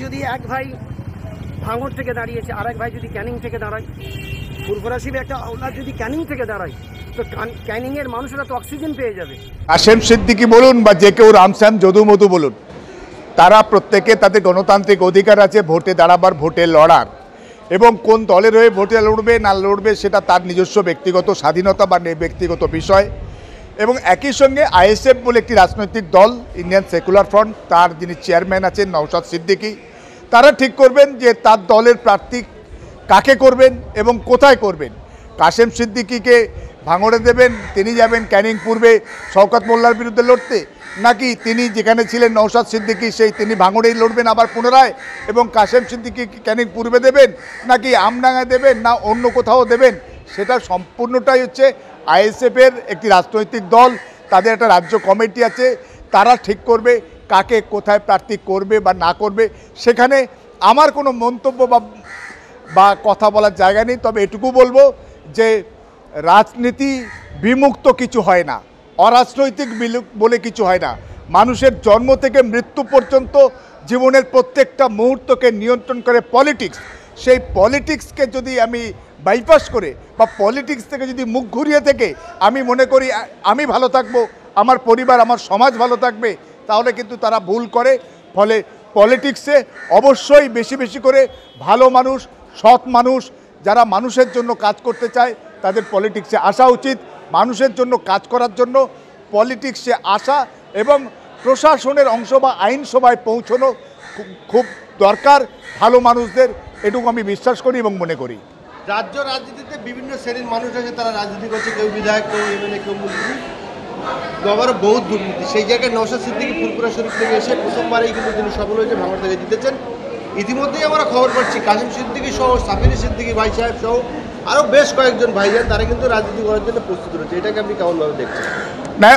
যদি এক ভাই ভাঙড় থেকে দাঁড়িয়েছে, আর এক ভাই যদি ক্যানিং থেকে দাঁড়ায়, ফুরফুরা শিবে একটা আওলাদ যদি ক্যানিং থেকে দাঁড়ায়, তো ক্যানিংয়ের মানুষরা তো অক্সিজেন পেয়ে যাবে। কাশেম সিদ্দিকী বলুন বা যে কেউ রামশ্যাম যদু মধু বলুন, তারা প্রত্যেকে তাদের গণতান্ত্রিক অধিকার আছে ভোটে দাঁড়াবার, ভোটে লড়ার, এবং কোন দলের হয়ে ভোটে লড়বে না লড়বে সেটা তার নিজস্ব ব্যক্তিগত স্বাধীনতা বা ব্যক্তিগত বিষয়। এবং একই সঙ্গে আইএসএফ বলে একটি রাজনৈতিক দল, ইন্ডিয়ান সেকুলার ফ্রন্ট, তার যিনি চেয়ারম্যান আছেন নওশাদ সিদ্দিকী, তারা ঠিক করবেন যে তার দলের প্রার্থী কাকে করবেন এবং কোথায় করবেন। কাশেম সিদ্দিকীকে ভাঙড়ে দেবেন, তিনি যাবেন ক্যানিং পূর্বে শওকত মোল্লার বিরুদ্ধে লড়তে, নাকি তিনি যেখানে ছিলেন নওশাদ সিদ্দিকী তিনি ভাঙড়েই লড়বেন আবার পুনরায়, এবং কাশেম সিদ্দিকী ক্যানিং পূর্বে দেবেন, নাকি আমডাঙ্গায় দেবেন, না অন্য কোথাও দেবেন, সেটা সম্পূর্ণটাই হচ্ছে আইএসএফের একটি রাজনৈতিক দল, তাদের একটা রাজ্য কমিটি আছে, তারা ঠিক করবে কাকে কোথায় প্রার্থী করবে বা না করবে। সেখানে আমার কোনো মন্তব্য বা কথা বলার জায়গা নেই। তবে এটুকু বলবো যে রাজনীতি বিমুক্ত কিছু হয় না, অরাজনৈতিক বলে কিছু হয় না। মানুষের জন্ম থেকে মৃত্যু পর্যন্ত জীবনের প্রত্যেকটা মুহূর্তকে নিয়ন্ত্রণ করে পলিটিক্স। সেই পলিটিক্সকে যদি আমি বাইপাস করে বা পলিটিক্স থেকে যদি মুখ ঘুরিয়ে থেকে আমি মনে করি আমি ভালো থাকবো, আমার পরিবার, আমার সমাজ ভালো থাকবে, তাহলে কিন্তু তারা ভুল করে। ফলে পলিটিক্সে অবশ্যই বেশি বেশি করে ভালো মানুষ, সৎ মানুষ, যারা মানুষের জন্য কাজ করতে চায় তাদের পলিটিক্সে আসা উচিত। মানুষের জন্য কাজ করার জন্য পলিটিক্সে আসা এবং প্রশাসনের অংশ বা আইনসভায় পৌঁছানো খুব দরকার ভালো মানুষদের, এটুকু আমি বিশ্বাস করি এবং মনে করি। রাজ্য রাজনীতিতে বিভিন্ন শ্রেণীর মানুষ আছে, তারা রাজনীতি করছে, কেউ বিধায়ক, কেউ এমএলএ, কেউ মন্ত্রী, আবারও বহুত দুর্নীতি। সেই জায়গায় নওশাদ সিদ্দিকী ফুরফুরা শরীফ থেকে এসে প্রথমবারেই কিন্তু তিনি সফল হয়েছে, ভাঙড় থেকে জিতেছেন। ইতিমধ্যেই আমরা খবর পাচ্ছি কাশেম সিদ্দিকী সহ সাফির সিদ্দিকী ভাই সাহেব সহ আরও বেশ কয়েকজন ভাইজান তারা কিন্তু রাজনীতি করার জন্য প্রস্তুত রয়েছে। এটাকে আপনি কেমনভাবে দেখছেন? না,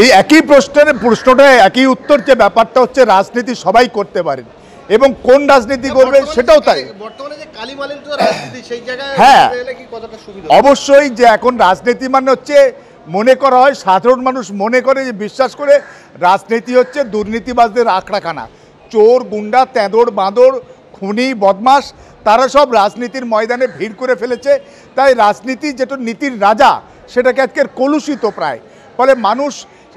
এই একই প্রশ্নটা একই উত্তর, যে ব্যাপারটা হচ্ছে রাজনীতি সবাই করতে পারেন এবং কোন রাজনীতি করবে সেটাও তাই। বর্তমানে যে কালিমালিন তো রাজনীতি, সেই জায়গায় হ্যাঁ কি কতটা সুবিধা? অবশ্যই, যে এখন রাজনীতি মানে হচ্ছে মনে করা হয়, সাধারণ মানুষ মনে করে, যে বিশ্বাস করে রাজনীতি হচ্ছে দুর্নীতিবাজদের আখড়াখানা, চোর গুন্ডা তেঁদড় বাঁদর খুনি বদমাস তারা সব রাজনীতির ময়দানে ভিড় করে ফেলেছে। তাই রাজনীতি যেটা নীতির রাজা সেটাকে আজকের কলুষিত প্রায়। ফলে মানুষ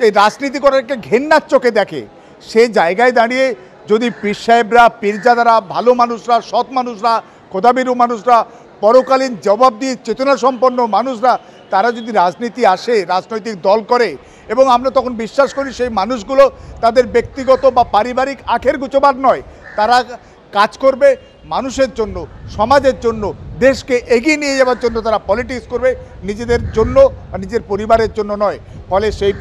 এই রাজনীতি করার একটা ঘেন্নার চোখে দেখে। সেই জায়গায় দাঁড়িয়ে যদি পীর সাহেবরা, পীরজাদারা, ভালো মানুষরা, সৎ মানুষরা, খোদাবিরু মানুষরা, পরকালীন জবাব দিয়ে চেতনা সম্পন্ন মানুষরা, তারা যদি রাজনীতি আসে, রাজনৈতিক দল করে, এবং আমরা তখন বিশ্বাস করি সেই মানুষগুলো তাদের ব্যক্তিগত বা পারিবারিক আখের গুছবার নয়, তারা কাজ করবে মানুষের জন্য, সমাজের জন্য, দেশকে এগিয়ে নিয়ে যাওয়ার জন্য তারা পলিটিক্স করবে, নিজেদের জন্য বা নিজের পরিবারের জন্য নয়। ফলে সেই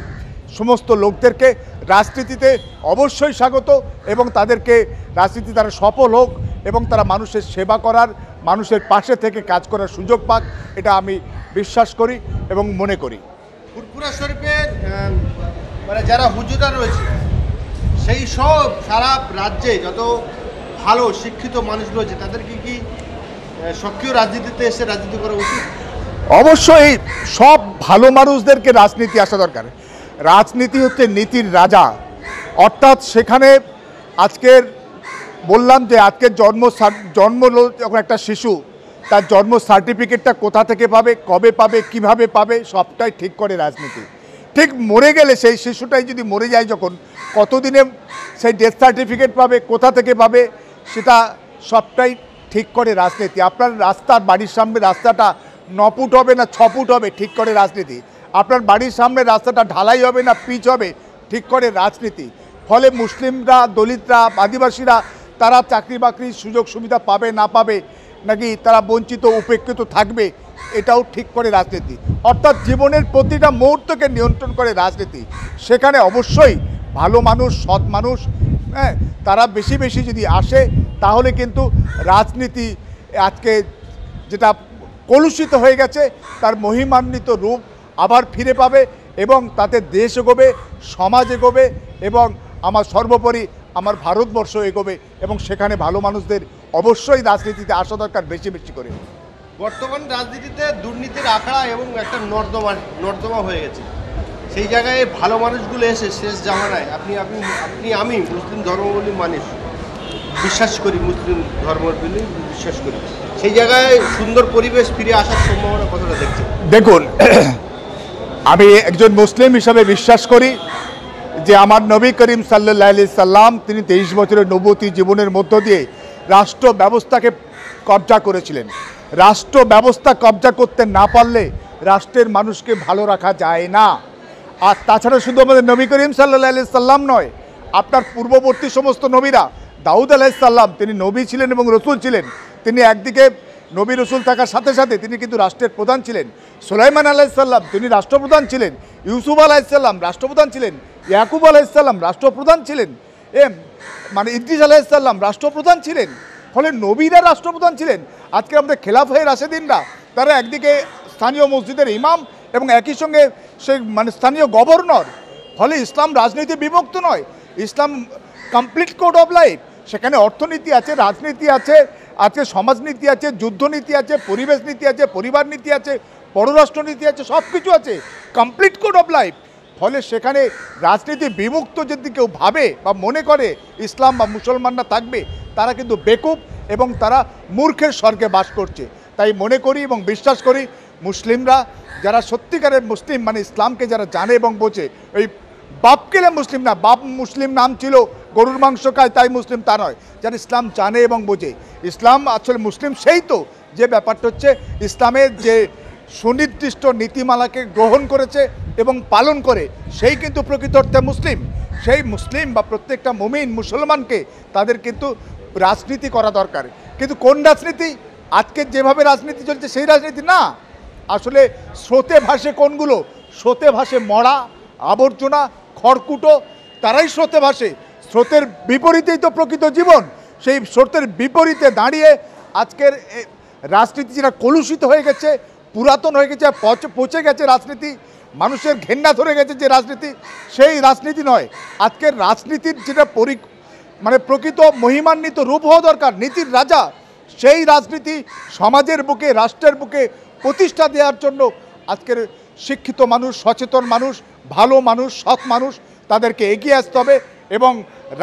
সমস্ত লোকদেরকে রাজনীতিতে অবশ্যই স্বাগত, এবং তাদেরকে রাজনীতি তারা সফল হোক এবং তারা মানুষের সেবা করার, মানুষের পাশে থেকে কাজ করার সুযোগ পাক, এটা আমি বিশ্বাস করি এবং মনে করি। ফুরফুরা শরীফের মানে যারা হুজুরা রয়েছে, সেই সব সারা রাজ্যে যত ভালো শিক্ষিত মানুষ রয়েছে, তাদেরকে কি সক্রিয় রাজনীতিতে এসে রাজনীতি করা উচিত? অবশ্যই সব ভালো মানুষদেরকে রাজনীতি আসা দরকার। রাজনীতি হচ্ছে নীতির রাজা, অর্থাৎ সেখানে আজকের বললাম যে আজকের জন্ম যখন একটা শিশু, তার জন্ম সার্টিফিকেটটা কোথা থেকে পাবে, কবে পাবে, কিভাবে পাবে, সবটাই ঠিক করে রাজনীতি। ঠিক মরে গেলে সেই শিশুটাই যদি মরে যায় যখন, কতদিনে সেই ডেথ সার্টিফিকেট পাবে, কোথা থেকে পাবে, সেটা সবটাই ঠিক করে রাজনীতি। আপনার রাস্তার বাড়ির সামনে রাস্তাটা 9 ফুট হবে না 6 ফুট হবে, ঠিক করে রাজনীতি। আপনার বাড়ির সামনে রাস্তাটা ঢালাই হবে না পিচ হবে, ঠিক করে রাজনীতি। ফলে মুসলিমরা, দলিতরা, আদিবাসীরা তারা চাকরি বাকরির সুযোগ সুবিধা পাবে না পাবে, নাকি তারা বঞ্চিত উপেক্ষিত থাকবে, এটাও ঠিক করে রাজনীতি। অর্থাৎ জীবনের প্রতিটা মুহূর্তকে নিয়ন্ত্রণ করে রাজনীতি। সেখানে অবশ্যই ভালো মানুষ, সৎ মানুষ, হ্যাঁ, তারা বেশি বেশি যদি আসে, তাহলে কিন্তু রাজনীতি আজকে যেটা কলুষিত হয়ে গেছে তার মহিমান্বিত রূপ আবার ফিরে পাবে, এবং তাতে দেশ এগোবে, সমাজ এগোবে, এবং আমার সর্বোপরি আমার ভারতবর্ষ এগোবে, এবং সেখানে ভালো মানুষদের অবশ্যই রাজনীতিতে আসা দরকার বেশি বেশি করে। বর্তমান রাজনীতিতে দুর্নীতির আখড়া এবং একটা নর্দমা হয়ে গেছে। সেই জায়গায় ভালো মানুষগুলো এসে শেষ জামানায় আমি মুসলিম ধর্মাবলম্বী মানুষ, বিশ্বাস করি, মুসলিম ধর্মের প্রতি বিশ্বাস করি, সেই জায়গায় সুন্দর পরিবেশ ফিরে আসার সম্ভাবনা কতটা দেখছেন? দেখুন, আমি একজন মুসলিম হিসাবে বিশ্বাস করি যে আমার নবী করিম সাল্লাল্লাহু আলাইহি সাল্লাম তিনি 23 বছরের নবুয়তি জীবনের মধ্য দিয়ে রাষ্ট্র ব্যবস্থাকে কবজা করেছিলেন। রাষ্ট্র ব্যবস্থা কবজা করতে না পারলে রাষ্ট্রের মানুষকে ভালো রাখা যায় না। আর তাছাড়া শুধু আমাদের নবী করিম সাল্লাল্লাহু আলাইহি সাল্লাম নয়, আপনার পূর্ববর্তী সমস্ত নবীরা, দাউদ আলাইহিস সালাম তিনি নবী ছিলেন এবং রসুল ছিলেন, তিনি একদিকে নবী রসুল থাকার সাথে সাথে তিনি কিন্তু রাষ্ট্রের প্রধান ছিলেন। সুলাইমান আলাইহিস সালাম তিনি রাষ্ট্রপ্রধান ছিলেন, ইউসুফ আলাইহিস সালাম রাষ্ট্রপ্রধান ছিলেন, ইয়াকুব আলাইহিস সালাম রাষ্ট্রপ্রধান ছিলেন, ইদ্রিস আলাইহিস সালাম রাষ্ট্রপ্রধান ছিলেন। ফলে নবীরা রাষ্ট্রপ্রধান ছিলেন। আজকে আমাদের খেলাফায়ে রাশেদিনরা তারা একদিকে স্থানীয় মসজিদের ইমাম এবং একই সঙ্গে সে স্থানীয় গভর্নর। ফলে ইসলাম রাজনীতি বিভক্ত নয়, ইসলাম কমপ্লিট কোড অফ লাইফ। সেখানে অর্থনীতি আছে, রাজনীতি আছে, আজকে সমাজনীতি আছে, যুদ্ধনীতি আছে, পরিবেশ নীতি আছে, পরিবার নীতি আছে, পররাষ্ট্রনীতি আছে, সব কিছু আছে, কমপ্লিট কোড অফ লাইফ। ফলে সেখানে রাজনীতি বিমুক্ত যদি কেউ ভাবে বা মনে করে ইসলাম বা মুসলমানরা থাকবে, তারা কিন্তু বেকুব এবং তারা মূর্খের স্বর্গে বাস করছে। তাই মনে করি এবং বিশ্বাস করি মুসলিমরা যারা সত্যিকারের মুসলিম, ইসলামকে যারা জানে এবং বোঝে, ওই বাপ কেলে মুসলিম না, বাপ মুসলিম নাম ছিল গরুর মাংস খায় তাই মুসলিম তা নয়, যারা ইসলাম জানে এবং বোঝে। ইসলাম আসলে মুসলিম সেই তো যে ব্যাপারটা হচ্ছে ইসলামের যে সুনির্দিষ্ট নীতিমালাকে গ্রহণ করেছে এবং পালন করে, সেই কিন্তু প্রকৃত অর্থে মুসলিম। সেই মুসলিম বা প্রত্যেকটা মুমিন মুসলমানকে তাদের কিন্তু রাজনীতি করা দরকার। কিন্তু কোন রাজনীতি? আজকে যেভাবে রাজনীতি চলছে সেই রাজনীতি না। আসলে স্রোতে ভাসে কোনগুলো? স্রোতে ভাসে মরা, আবর্জনা, খড়কুটো, তারাই স্রোতে ভাসে। স্রোতের বিপরীতেই তো প্রকৃত জীবন। সেই স্রোতের বিপরীতে দাঁড়িয়ে আজকের রাজনীতি যেটা কলুষিত হয়ে গেছে, পুরাতন হয়ে গেছে, পচে গেছে রাজনীতি, মানুষের ঘেন্না ধরে গেছে যে রাজনীতি, সেই রাজনীতি নয়। আজকের রাজনীতির যেটা প্রকৃত মহিমান্বিত রূপ হওয়া দরকার, নীতির রাজা, সেই রাজনীতি সমাজের বুকে, রাষ্ট্রের বুকে প্রতিষ্ঠা দেওয়ার জন্য আজকের শিক্ষিত মানুষ, সচেতন মানুষ, ভালো মানুষ, সৎ মানুষ তাদেরকে এগিয়ে আসতে হবে এবং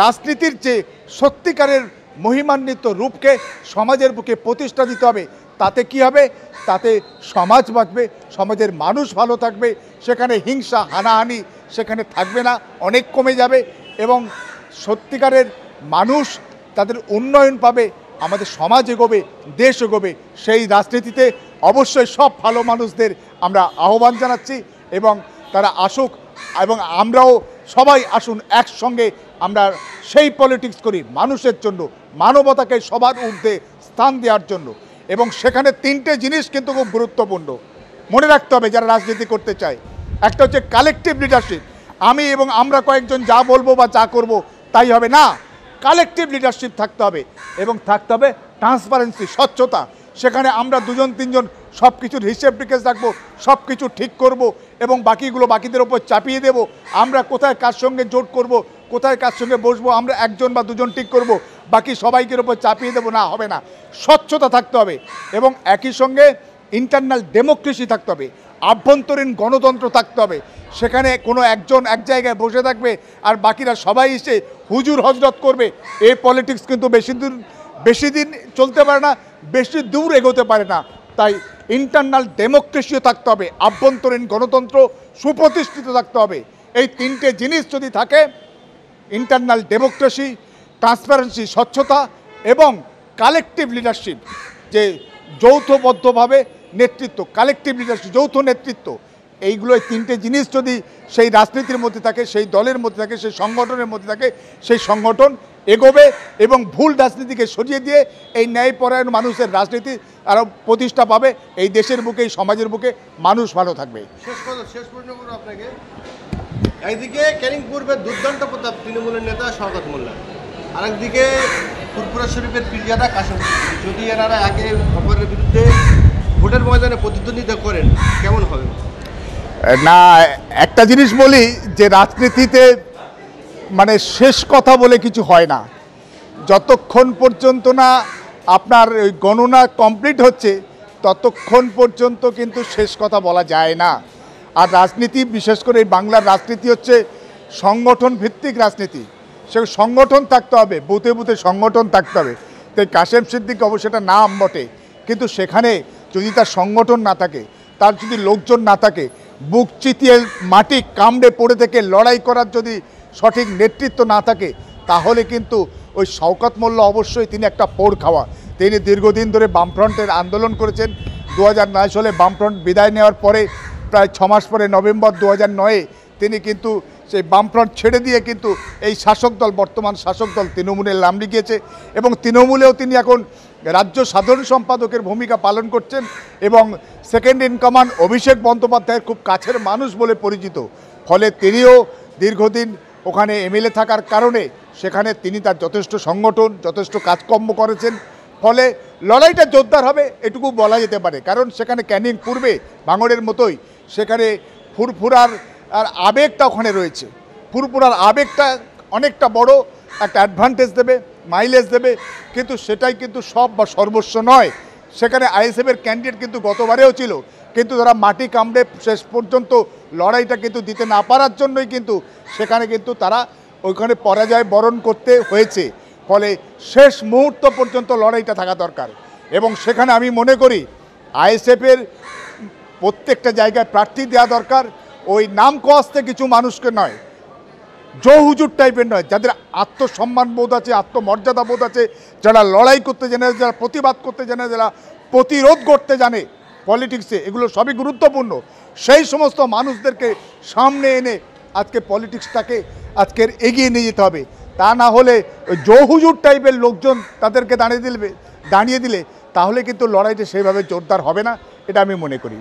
রাজনীতির যে সত্যিকারের মহিমান্বিত রূপকে সমাজের বুকে প্রতিষ্ঠা দিতে হবে। তাতে কি হবে? তাতে সমাজ বাঁচবে, সমাজের মানুষ ভালো থাকবে, সেখানে হিংসা হানাহানি সেখানে থাকবে না, অনেক কমে যাবে এবং সত্যিকারের মানুষ তাদের উন্নয়ন পাবে, আমাদের সমাজ এগোবে, দেশ এগোবে। সেই রাজনীতিতে অবশ্যই সব ভালো মানুষদের আমরা আহ্বান জানাচ্ছি এবং তারা আসুক এবং আমরাও সবাই আসুন একসঙ্গে আমরা সেই পলিটিক্স করি মানুষের জন্য, মানবতাকে সবার ঊর্ধ্বে স্থান দেওয়ার জন্য। এবং সেখানে তিনটে জিনিস কিন্তু খুব গুরুত্বপূর্ণ মনে রাখতে হবে যারা রাজনীতি করতে চায়। একটা হচ্ছে কালেকটিভ লিডারশিপ, আমি এবং আমরা কয়েকজন যা বলবো বা যা করব তাই হবে না, কালেকটিভ লিডারশিপ থাকতে হবে এবং থাকতে হবে ট্রান্সপারেন্সি, স্বচ্ছতা। সেখানে আমরা দুজন তিনজন সব কিছুর হিসেব নিকেশ রাখবো, সব কিছু ঠিক করব এবং বাকিগুলো বাকিদের ওপর চাপিয়ে দেব। আমরা কোথায় কার সঙ্গে জোট করব, কোথায় কার সঙ্গে বসবো, আমরা একজন বা দুজন ঠিক করব, বাকি সবাইকের ওপর চাপিয়ে দেবো, না, হবে না। স্বচ্ছতা থাকতে হবে এবং একই সঙ্গে ইন্টারনাল ডেমোক্রেসি থাকতে হবে, আভ্যন্তরীণ গণতন্ত্র থাকতে হবে। সেখানে কোনো একজন এক জায়গায় বসে থাকবে আর বাকিরা সবাই এসে হুজুর হজরত করবে, এই পলিটিক্স কিন্তু বেশি দিন চলতে পারে না, বেশি দূর এগোতে পারে না। তাই ইন্টারনাল ডেমোক্রেসিও থাকতে হবে, আভ্যন্তরীণ গণতন্ত্র সুপ্রতিষ্ঠিত থাকতে হবে। এই তিনটে জিনিস যদি থাকে, ইন্টারনাল ডেমোক্রেসি, ট্রান্সপারেন্সি, স্বচ্ছতা এবং কালেকটিভ লিডারশিপ, যে যৌথবদ্ধভাবে নেতৃত্ব, কালেকটিভ লিডারশিপ, যৌথ নেতৃত্ব, এইগুলো তিনটে জিনিস যদি সেই রাজনীতির মধ্যে থাকে, সেই দলের মধ্যে থাকে, সেই সংগঠনের মধ্যে থাকে, সেই সংগঠন এগোবে এবং ভুল রাজনীতিকে সরিয়ে দিয়ে এই ন্যায়পরায়ণ মানুষের রাজনীতি আরও প্রতিষ্ঠা পাবে। এই দেশের বুকে, এই সমাজের বুকে মানুষ ভালো থাকবে। শেষ প্রশ্ন করবো আপনাকে। একদিকে ক্যানিং পূর্বের দুর্দান্ত প্রতাপ তৃণমূলের নেতা শওকত মোল্লা, আরেকদিকে ফুরফুরা শরীফের পীরজাদা কাশেম, যদি এনারা একে অপরের বিরুদ্ধে ভোটের ময়দানে প্রতিদ্বন্দ্বিতা করেন কেমন হবে? না, একটা জিনিস বলি যে রাজনীতিতে শেষ কথা বলে কিছু হয় না। যতক্ষণ পর্যন্ত না আপনার ওই গণনা কমপ্লিট হচ্ছে ততক্ষণ পর্যন্ত কিন্তু শেষ কথা বলা যায় না। আর রাজনীতি, বিশেষ করে এই বাংলার রাজনীতি হচ্ছে সংগঠন ভিত্তিক রাজনীতি। সে সংগঠন থাকতে হবে, বুথে বুথে সংগঠন থাকতে হবে। তাই কাশেম সিদ্দিক অবশ্যই নাম বটে, কিন্তু সেখানে যদি তার সংগঠন না থাকে, তার যদি লোকজন না থাকে, বুক চিতিয়ে মাটি কামড়ে পড়ে থেকে লড়াই করার যদি সঠিক নেতৃত্ব না থাকে, তাহলে কিন্তু ওই শওকত মোল্লা অবশ্যই তিনি একটা পোড় খাওয়া। তিনি দীর্ঘদিন ধরে বামফ্রন্টের আন্দোলন করেছেন। 2009 সালে বামফ্রন্ট বিদায় নেওয়ার পরে প্রায় 6 মাস পরে নভেম্বর 2009-এ তিনি কিন্তু সেই বামফ্রন্ট ছেড়ে দিয়ে কিন্তু এই শাসক দল, বর্তমান শাসক দল তৃণমূলের নাম লিখিয়েছে এবং তৃণমূলেও তিনি এখন রাজ্য সাধারণ সম্পাদকের ভূমিকা পালন করছেন এবং সেকেন্ড ইন কমান্ড অভিষেক বন্দ্যোপাধ্যায়ের খুব কাছের মানুষ বলে পরিচিত। ফলে তিনিও দীর্ঘদিন ওখানে এমএলএ থাকার কারণে সেখানে তিনি তার যথেষ্ট সংগঠন, যথেষ্ট কাজকর্ম করেছেন। ফলে লড়াইটা জোরদার হবে এটুকু বলা যেতে পারে, কারণ সেখানে ক্যানিং পূর্বে ভাঙড়ের মতোই সেখানে ফুরফুরার আর আবেগটা ওখানে রয়েছে। ফুরফুরার আবেগটা অনেকটা বড় একটা অ্যাডভান্টেজ দেবে, মাইলেজ দেবে, কিন্তু সেটাই কিন্তু সব বা সর্বস্ব নয়। সেখানে আইএসএফের ক্যান্ডিডেট কিন্তু গতবারেও ছিল, কিন্তু তারা মাটি কামড়ে শেষ পর্যন্ত লড়াইটা কিন্তু দিতে না পারার জন্যই কিন্তু সেখানে কিন্তু তারা ওইখানে পরাজয় বরণ করতে হয়েছে। ফলে শেষ মুহূর্ত পর্যন্ত লড়াইটা থাকা দরকার এবং সেখানে আমি মনে করি আইএসএফের প্রত্যেকটা জায়গায় প্রার্থী দেওয়া দরকার। ওই নাম কস্তে কিছু মানুষকে নয়, জো হুজুর টাইপের নয়, যাদের আত্মসম্মান বোধ আছে, আত্মমর্যাদা বোধ আছে, যারা লড়াই করতে জানে, যারা প্রতিবাদ করতে জানে, যারা প্রতিরোধ করতে জানে পলিটিক্সে, এগুলো সবই গুরুত্বপূর্ণ। সেই সমস্ত মানুষদেরকে সামনে এনে আজকে পলিটিক্সটাকে আজকের এগিয়ে নিয়ে যেতে হবে। তা না হলে ওই জো হুজুর টাইপের লোকজন তাদেরকে দাঁড়িয়ে দিলে তাহলে কিন্তু লড়াইটা সেইভাবে জোরদার হবে না, এটা আমি মনে করি।